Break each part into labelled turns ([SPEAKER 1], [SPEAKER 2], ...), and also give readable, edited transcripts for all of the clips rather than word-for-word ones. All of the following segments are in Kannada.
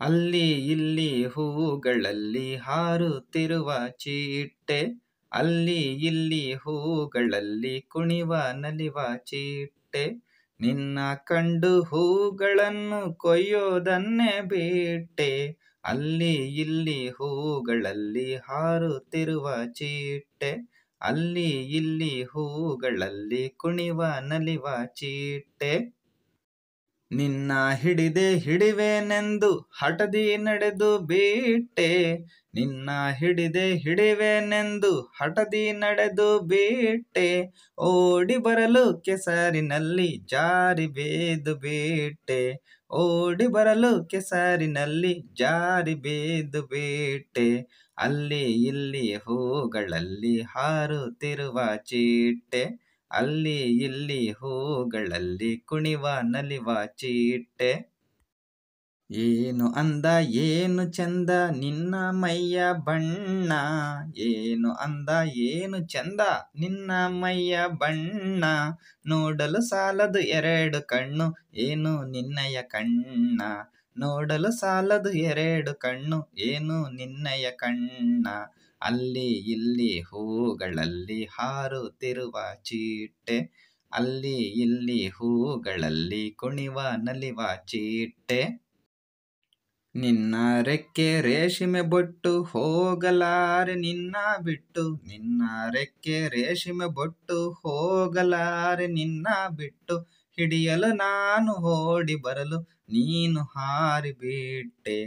[SPEAKER 1] ಅಲ್ಲಿ ಇಲ್ಲಿ ಹೂಗಳಲ್ಲಿ ಹಾರುತ್ತಿರುವ ಚೀಟ್ಟೆ, ಅಲ್ಲಿ ಇಲ್ಲಿ ಹೂಗಳಲ್ಲಿ ಕುಣಿವ ನಲಿವ ಚೀಟ್ಟೆ, ನಿನ್ನ ಕಂಡು ಹೂಗಳನ್ನು ಕೊಯ್ಯೋದನ್ನೇ ಬಿಟ್ಟೆ, ಅಲ್ಲಿ ಇಲ್ಲಿ ಹೂಗಳಲ್ಲಿ ಹಾರುತ್ತಿರುವ ಚೀಟ್ಟೆ, ಅಲ್ಲಿ ಇಲ್ಲಿ ಹೂಗಳಲ್ಲಿ ಕುಣಿವ ನಲಿವ ಚೀಟ್ಟೆ. ನಿನ್ನ ಹಿಡಿವೆನೆಂದು ಹಠದಿ ನಡೆದು ಬಿಟ್ಟೆ, ನಿನ್ನ ಹಿಡಿವೆನೆಂದು ಹಠದಿ ನಡೆದು ಬಿಟ್ಟೆ, ಓಡಿ ಬರಲು ಕೆಸರಿನಲ್ಲಿ ಜಾರಿ ಬೇದು ಬಿಟ್ಟೆ, ಓಡಿ ಬರಲು ಕೆಸರಿನಲ್ಲಿ ಜಾರಿ ಬೇದು ಬಿಟ್ಟೆ, ಅಲ್ಲಿ ಇಲ್ಲಿ ಹೂಗಳಲ್ಲಿ ಹಾರುತ್ತಿರುವ ಚೀಟ್ಟೆ, ಅಲ್ಲಿ ಇಲ್ಲಿ ಹೂಗಳಲ್ಲಿ ಕುಣಿವ ನಲಿವ ಚೀಟ್ಟೆ. ಏನು ಅಂದ ಏನು ಚಂದ ನಿನ್ನ ಮೈಯ ಬಣ್ಣ, ಏನು ಅಂದ ಏನು ಚಂದ ನಿನ್ನ ಮೈಯ ಬಣ್ಣ, ನೋಡಲು ಸಾಲದು ಎರಡು ಕಣ್ಣು ಏನು ನಿನ್ನಯ ಕಣ್ಣ, ನೋಡಲು ಸಾಲದು ಎರಡು ಕಣ್ಣು ಏನು ನಿನ್ನಯ ಕಣ್ಣ, ಅಲ್ಲಿ ಇಲ್ಲಿ ಹೂಗಳಲ್ಲಿ ಹಾರುತ್ತಿರುವ ಚೀಟ್ಟೆ, ಅಲ್ಲಿ ಇಲ್ಲಿ ಹೂಗಳಲ್ಲಿ ಕುಣಿವ ನಲಿವ ಚೀಟ್ಟೆ. ನಿನ್ನ ರೆಕ್ಕೆ ರೇಷ್ಮೆ ಬೊಟ್ಟು ಹೋಗಲಾರೆ ನಿನ್ನ ಬಿಟ್ಟು, ನಿನ್ನ ರೆಕ್ಕೆ ರೇಷ್ಮೆ ಬೊಟ್ಟು ಹೋಗಲಾರೆ ನಿನ್ನ ಬಿಟ್ಟು, ಹಿಡಿಯಲು ನಾನು ಓಡಿ ಬರಲು ನೀನು ಹಾರಿಬಿಟ್ಟೆ,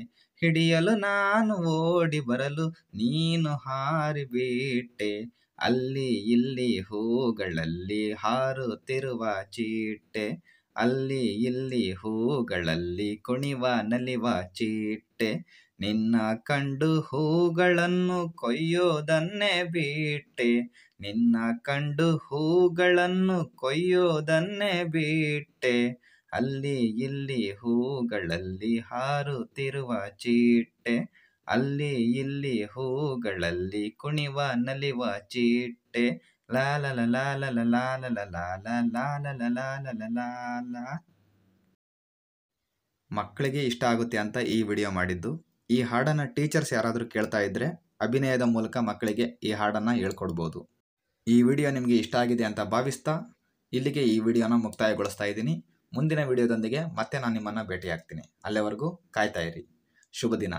[SPEAKER 1] ಹಿಡಿಯಲು ನಾನು ಓಡಿ ಬರಲು ನೀನು ಹಾರಿಬಿಟ್ಟೆ, ಅಲ್ಲಿ ಇಲ್ಲಿ ಹೂಗಳಲ್ಲಿ ಹಾರುತ್ತಿರುವ ಚೀಟ್ಟೆ, ಅಲ್ಲಿ ಇಲ್ಲಿ ಹೂಗಳಲ್ಲಿ ಕುಣಿವ ನಲಿವ ಚೀಟ್ಟೆ, ನಿನ್ನ ಕಂಡು ಹೂಗಳನ್ನು ಕೊಯ್ಯೋದನ್ನೇ ಬಿಟ್ಟೆ, ನಿನ್ನ ಕಂಡು ಹೂಗಳನ್ನು ಕೊಯ್ಯೋದನ್ನೇ ಬಿಟ್ಟೆ, ಅಲ್ಲಿ ಇಲ್ಲಿ ಹೂಗಳಲ್ಲಿ ಹಾರುತ್ತಿರುವ ಚೀಟ್ಟೆ, ಅಲ್ಲಿ ಇಲ್ಲಿ ಹೂಗಳಲ್ಲಿ ಕುಣಿವ ನಲಿವ ಚೀಟ್ಟೆ. ಲಾಲಲ ಲಾಲಲ ಲಾಲಲ ಲಾಲಲ ಲಾಲಲ ಲಾಲ. ಮಕ್ಕಳಿಗೆ ಇಷ್ಟ ಆಗುತ್ತೆ ಅಂತ ಈ ವಿಡಿಯೋ ಮಾಡಿದ್ದು. ಈ ಹಾಡನ್ನು ಟೀಚರ್ಸ್ ಯಾರಾದರೂ ಕೇಳ್ತಾ ಇದ್ದರೆ ಅಭಿನಯದ ಮೂಲಕ ಮಕ್ಕಳಿಗೆ ಈ ಹಾಡನ್ನು ಹೇಳ್ಕೊಡ್ಬೋದು. ಈ ವಿಡಿಯೋ ನಿಮಗೆ ಇಷ್ಟ ಆಗಿದೆ ಅಂತ ಭಾವಿಸ್ತಾ ಇಲ್ಲಿಗೆ ಈ ವಿಡಿಯೋನ ಮುಕ್ತಾಯಗೊಳಿಸ್ತಾ ಇದ್ದೀನಿ. ಮುಂದಿನ ವಿಡಿಯೋದೊಂದಿಗೆ ಮತ್ತೆ ನಾನು ನಿಮ್ಮನ್ನು ಭೇಟಿಯಾಗ್ತೀನಿ. ಅಲ್ಲಿವರೆಗೂ ಕಾಯ್ತಾ ಇರಿ. ಶುಭ ದಿನ.